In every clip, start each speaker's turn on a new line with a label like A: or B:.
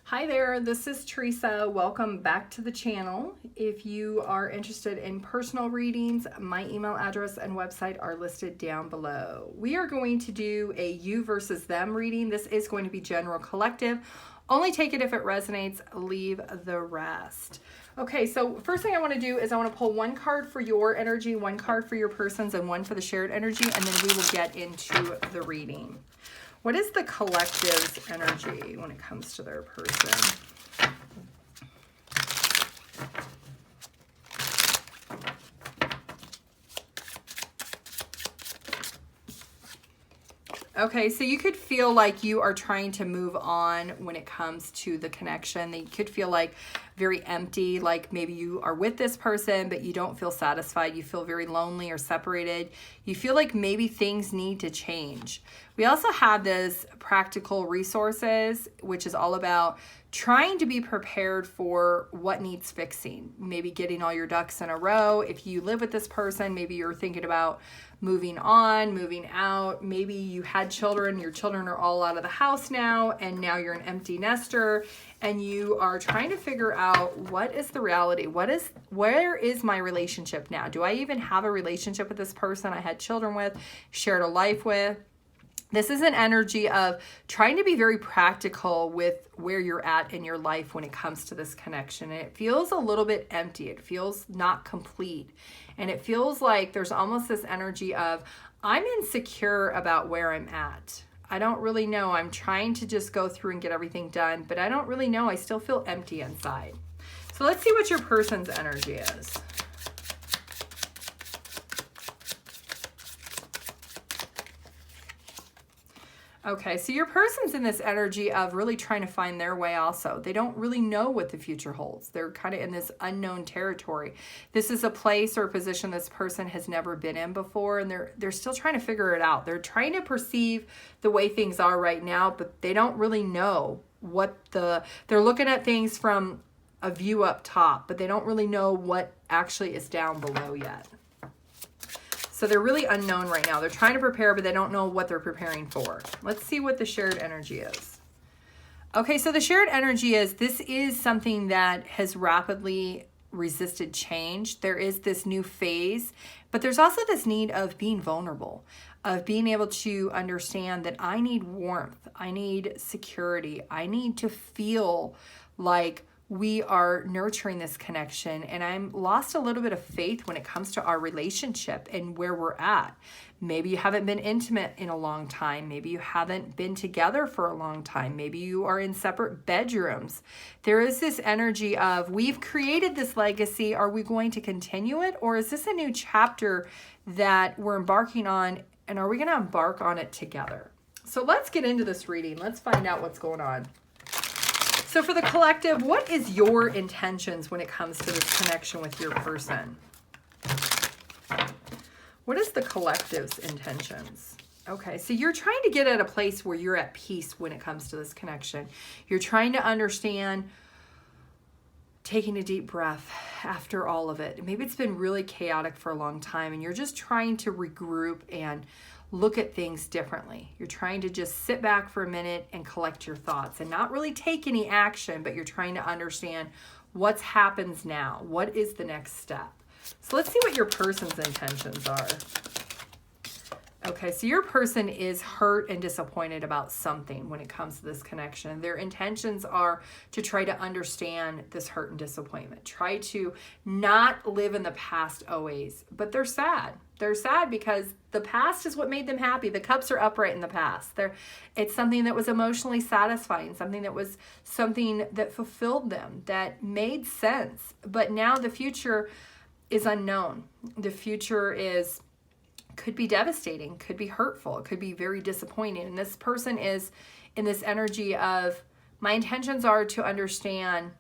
A: Hi there, this is Teresa. Welcome back to the channel. If you are interested in personal readings, my email address and website are listed down below. We are going to do a you versus them reading. This is going to be general collective. Only take it if it resonates, leave the rest. Okay, so first thing I want to do is I want to pull one card for your energy, one card for your person's, and one for the shared energy, and then we will get into the reading. What is the collective's energy when it comes to their person? Okay, so you could feel like you are trying to move on when it comes to the connection. You could feel like very empty, like maybe you are with this person, but you don't feel satisfied. You feel very lonely or separated. You feel like maybe things need to change. We also have this practical resources, which is all about trying to be prepared for what needs fixing. Maybe getting all your ducks in a row. If you live with this person, maybe you're thinking about moving on, moving out. Maybe you had children, your children are all out of the house now, and now you're an empty nester, and you are trying to figure out what is the reality? Where is my relationship now? Do I even have a relationship with this person I had children with, shared a life with? This is an energy of trying to be very practical with where you're at in your life when it comes to this connection. And it feels a little bit empty. It feels not complete. And it feels like there's almost this energy of, I'm insecure about where I'm at. I don't really know. I'm trying to just go through and get everything done, but I don't really know. I still feel empty inside. So let's see what your person's energy is. Okay, so your person's in this energy of really trying to find their way also. They don't really know what the future holds. They're kind of in this unknown territory. This is a place or a position this person has never been in before, and they're still trying to figure it out. They're trying to perceive the way things are right now, but they don't really know they're looking at things from a view up top, but they don't really know what actually is down below yet. So they're really unknown right now. They're trying to prepare, but they don't know what they're preparing for. Let's see what the shared energy is. Okay, so the shared energy is, this is something that has rapidly resisted change. There is this new phase, but there's also this need of being vulnerable, of being able to understand that I need warmth, I need security, I need to feel like we are nurturing this connection, and I'm lost a little bit of faith when it comes to our relationship and where we're at. Maybe you haven't been intimate in a long time. Maybe you haven't been together for a long time. Maybe you are in separate bedrooms. There is this energy of, we've created this legacy. Are we going to continue it? Or is this a new chapter that we're embarking on, and are we going to embark on it together? So let's get into this reading. Let's find out what's going on. So for the collective, what is your intentions when it comes to this connection with your person? What is the collective's intentions? Okay, so you're trying to get at a place where you're at peace when it comes to this connection. You're trying to understand, taking a deep breath after all of it. Maybe it's been really chaotic for a long time, and you're just trying to regroup and look at things differently. You're trying to just sit back for a minute and collect your thoughts and not really take any action, but you're trying to understand what happens now. What is the next step? So let's see what your person's intentions are. Okay, so your person is hurt and disappointed about something when it comes to this connection. Their intentions are to try to understand this hurt and disappointment. Try to not live in the past always, but they're sad. They're sad because the past is what made them happy. The cups are upright in the past. It's something that was emotionally satisfying, something that fulfilled them, that made sense. But now the future is unknown. The future could be devastating, could be hurtful, it could be very disappointing. And this person is in this energy of, my intentions are to understand,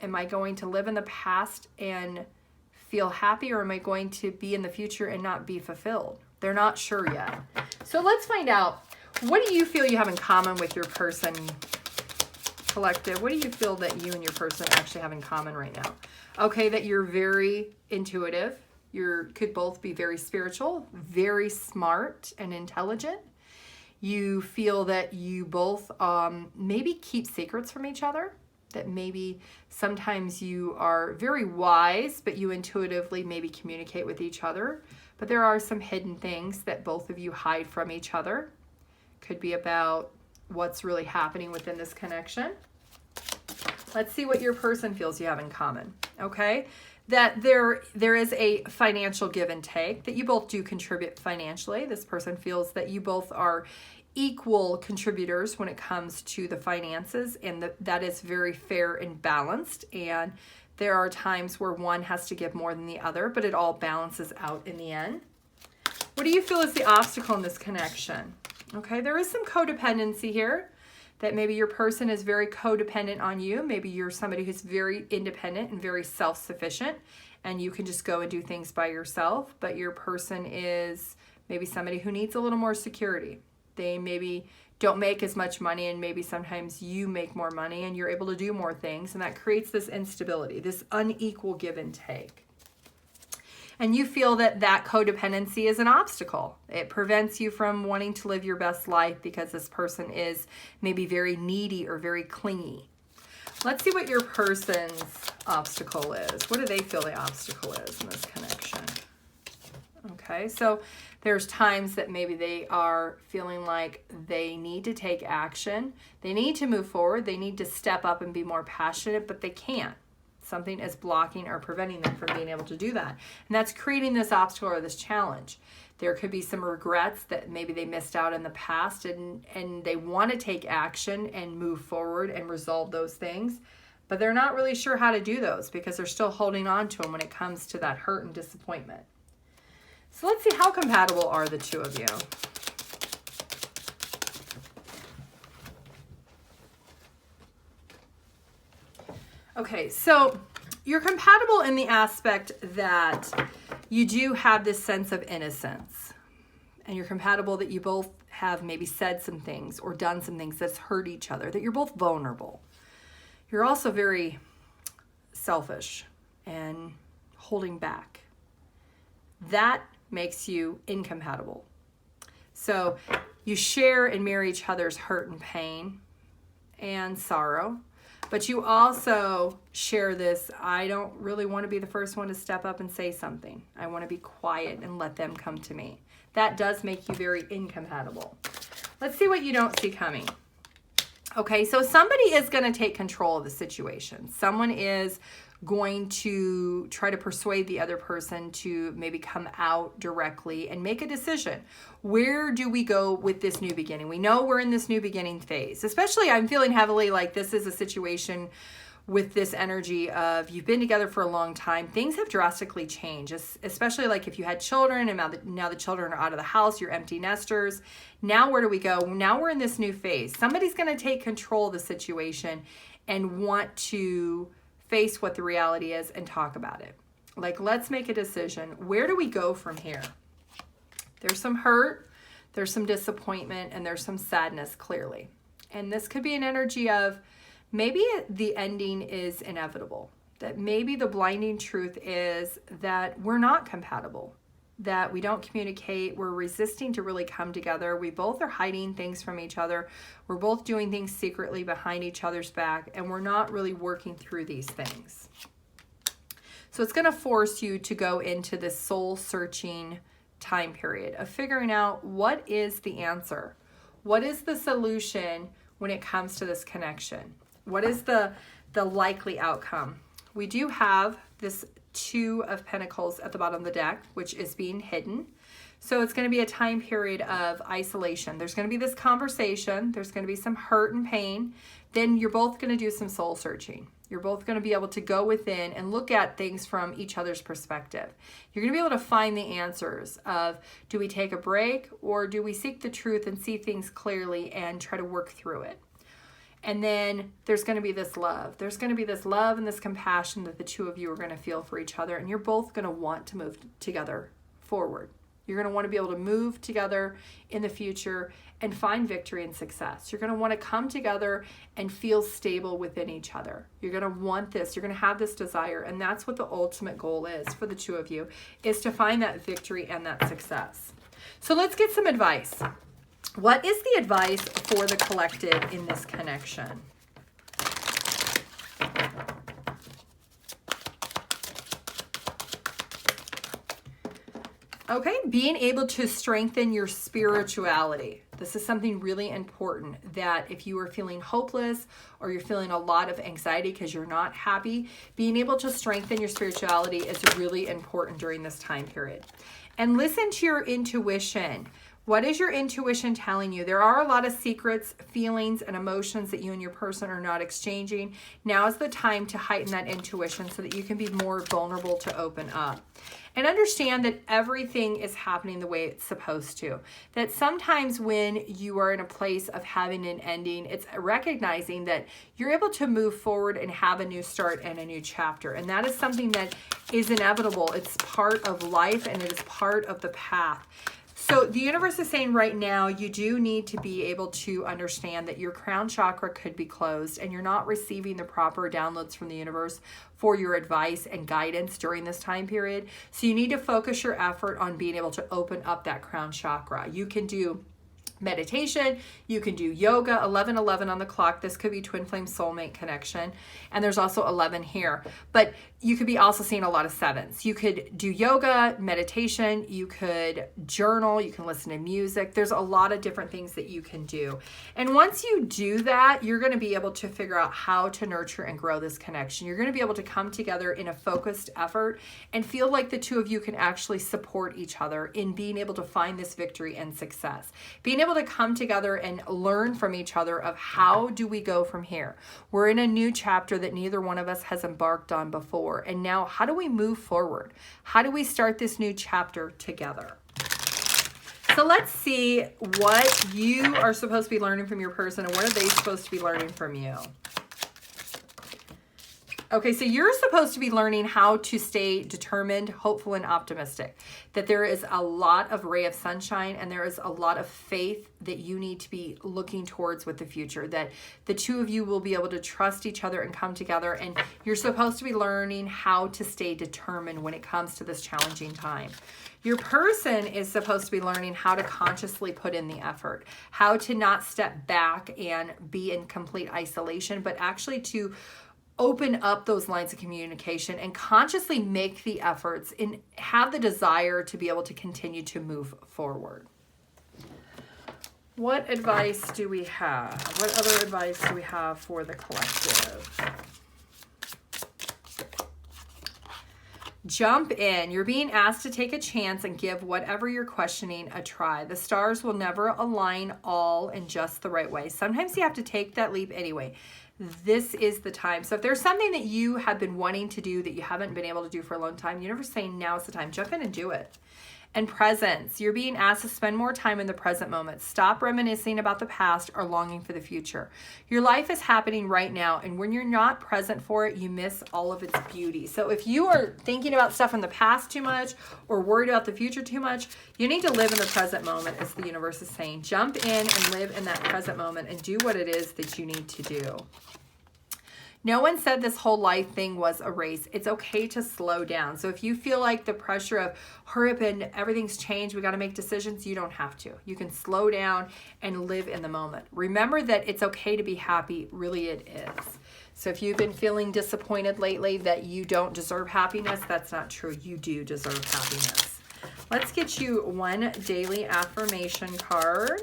A: am I going to live in the past and feel happy, or am I going to be in the future and not be fulfilled? They're not sure yet. So let's find out, what do you feel you have in common with your person, collective? What do you feel that you and your person actually have in common right now? Okay, that you're very intuitive. You could both be very spiritual, very smart and intelligent. You feel that you both maybe keep secrets from each other. that maybe sometimes you are very wise, but you intuitively maybe communicate with each other. But there are some hidden things that both of you hide from each other. Could be about what's really happening within this connection. Let's see what your person feels you have in common, okay? That there is a financial give and take, that you both do contribute financially. This person feels that you both are equal contributors when it comes to the finances, and that is very fair and balanced. And there are times where one has to give more than the other, but it all balances out in the end. What do you feel is the obstacle in this connection? Okay, there is some codependency here, that maybe your person is very codependent on you. Maybe you're somebody who's very independent and very self-sufficient, and you can just go and do things by yourself, but your person is maybe somebody who needs a little more security. They maybe don't make as much money, and maybe sometimes you make more money and you're able to do more things, and that creates this instability, this unequal give and take. And you feel that that codependency is an obstacle. It prevents you from wanting to live your best life because this person is maybe very needy or very clingy. Let's see what your person's obstacle is. What do they feel the obstacle is in this connection? Okay, so there's times that maybe they are feeling like they need to take action. They need to move forward. They need to step up and be more passionate, but they can't. Something is blocking or preventing them from being able to do that. And that's creating this obstacle or this challenge. There could be some regrets that maybe they missed out in the past, and they want to take action and move forward and resolve those things, but they're not really sure how to do those because they're still holding on to them when it comes to that hurt and disappointment. So let's see, how compatible are the two of you? Okay, so you're compatible in the aspect that you do have this sense of innocence. And you're compatible that you both have maybe said some things or done some things that's hurt each other, that you're both vulnerable. You're also very selfish and holding back. That makes you incompatible. So you share and mirror each other's hurt and pain and sorrow. But you also share this, I don't really want to be the first one to step up and say something. I want to be quiet and let them come to me. That does make you very incompatible. Let's see what you don't see coming. Okay, so somebody is going to take control of the situation. Someone is going to try to persuade the other person to maybe come out directly and make a decision. Where do we go with this new beginning? We know we're in this new beginning phase. Especially, I'm feeling heavily like this is a situation with this energy of you've been together for a long time. Things have drastically changed, especially like if you had children and now the children are out of the house, you're empty nesters. Now where do we go? Now we're in this new phase. Somebody's going to take control of the situation and want to face what the reality is and talk about it. Like, let's make a decision. Where do we go from here? There's some hurt, there's some disappointment, and there's some sadness, clearly. And this could be an energy of maybe the ending is inevitable, that maybe the blinding truth is that we're not compatible, that we don't communicate, we're resisting to really come together. We both are hiding things from each other. We're both doing things secretly behind each other's back, and we're not really working through these things. So it's going to force you to go into this soul-searching time period of figuring out what is the answer. What is the solution when it comes to this connection? What is the likely outcome? We do have this Two of Pentacles at the bottom of the deck, which is being hidden. So it's going to be a time period of isolation. There's going to be this conversation. There's going to be some hurt and pain. Then you're both going to do some soul searching. You're both going to be able to go within and look at things from each other's perspective. You're going to be able to find the answers of, do we take a break or do we seek the truth and see things clearly and try to work through it? And then there's going to be this love. There's going to be this love and this compassion that the two of you are going to feel for each other. And you're both going to want to move together forward. You're going to want to be able to move together in the future and find victory and success. You're going to want to come together and feel stable within each other. You're going to want this. You're going to have this desire. And that's what the ultimate goal is for the two of you, is to find that victory and that success. So let's get some advice. What is the advice for the collective in this connection? Okay, being able to strengthen your spirituality. This is something really important, that if you are feeling hopeless or you're feeling a lot of anxiety because you're not happy, being able to strengthen your spirituality is really important during this time period. And listen to your intuition. What is your intuition telling you? There are a lot of secrets, feelings, and emotions that you and your person are not exchanging. Now is the time to heighten that intuition so that you can be more vulnerable to open up. And understand that everything is happening the way it's supposed to. That sometimes when you are in a place of having an ending, it's recognizing that you're able to move forward and have a new start and a new chapter. And that is something that is inevitable. It's part of life and it is part of the path. So the universe is saying right now, you do need to be able to understand that your crown chakra could be closed and you're not receiving the proper downloads from the universe for your advice and guidance during this time period. So you need to focus your effort on being able to open up that crown chakra. You can do meditation, you can do yoga, 11:11 on the clock. This could be twin flame soulmate connection. And there's also 11 here. But you could be also seeing a lot of sevens. You could do yoga, meditation, you could journal, you can listen to music. There's a lot of different things that you can do. And once you do that, you're going to be able to figure out how to nurture and grow this connection. You're going to be able to come together in a focused effort and feel like the two of you can actually support each other in being able to find this victory and success. Being able to come together and learn from each other of how do we go from here. We're in a new chapter that neither one of us has embarked on before. And now how do we move forward? How do we start this new chapter together? So let's see what you are supposed to be learning from your person and what are they supposed to be learning from you. Okay, so you're supposed to be learning how to stay determined, hopeful, and optimistic. That there is a lot of ray of sunshine and there is a lot of faith that you need to be looking towards with the future. That the two of you will be able to trust each other and come together. And you're supposed to be learning how to stay determined when it comes to this challenging time. Your person is supposed to be learning how to consciously put in the effort. How to not step back and be in complete isolation, but actually to open up those lines of communication and consciously make the efforts and have the desire to be able to continue to move forward. What advice do we have? What other advice do we have for the collective? Jump in. You're being asked to take a chance and give whatever you're questioning a try. The stars will never align all in just the right way. Sometimes you have to take that leap anyway. This is the time. So if there's something that you have been wanting to do that you haven't been able to do for a long time, you're never saying now is the time. Jump in and do it. And presence. You're being asked to spend more time in the present moment. Stop reminiscing about the past or longing for the future. Your life is happening right now, and when you're not present for it, you miss all of its beauty. So if you are thinking about stuff in the past too much or worried about the future too much, you need to live in the present moment, as the universe is saying. Jump in and live in that present moment and do what it is that you need to do. No one said this whole life thing was a race. It's okay to slow down. So if you feel like the pressure of hurry up and everything's changed, we got to make decisions, you don't have to. You can slow down and live in the moment. Remember that it's okay to be happy. Really, it is. So if you've been feeling disappointed lately that you don't deserve happiness, that's not true. You do deserve happiness. Let's get you one daily affirmation card.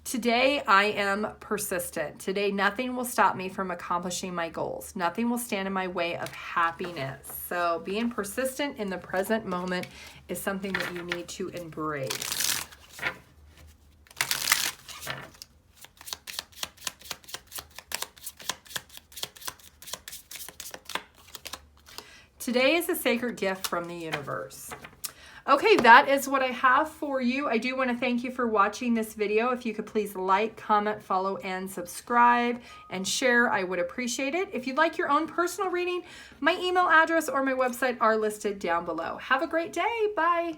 A: Today, I am persistent. Today, nothing will stop me from accomplishing my goals. Nothing will stand in my way of happiness. So being persistent in the present moment is something that you need to embrace. Today is a sacred gift from the universe. Okay, that is what I have for you. I do want to thank you for watching this video. If you could please like, comment, follow, and subscribe, and share, I would appreciate it. If you'd like your own personal reading, my email address or my website are listed down below. Have a great day. Bye.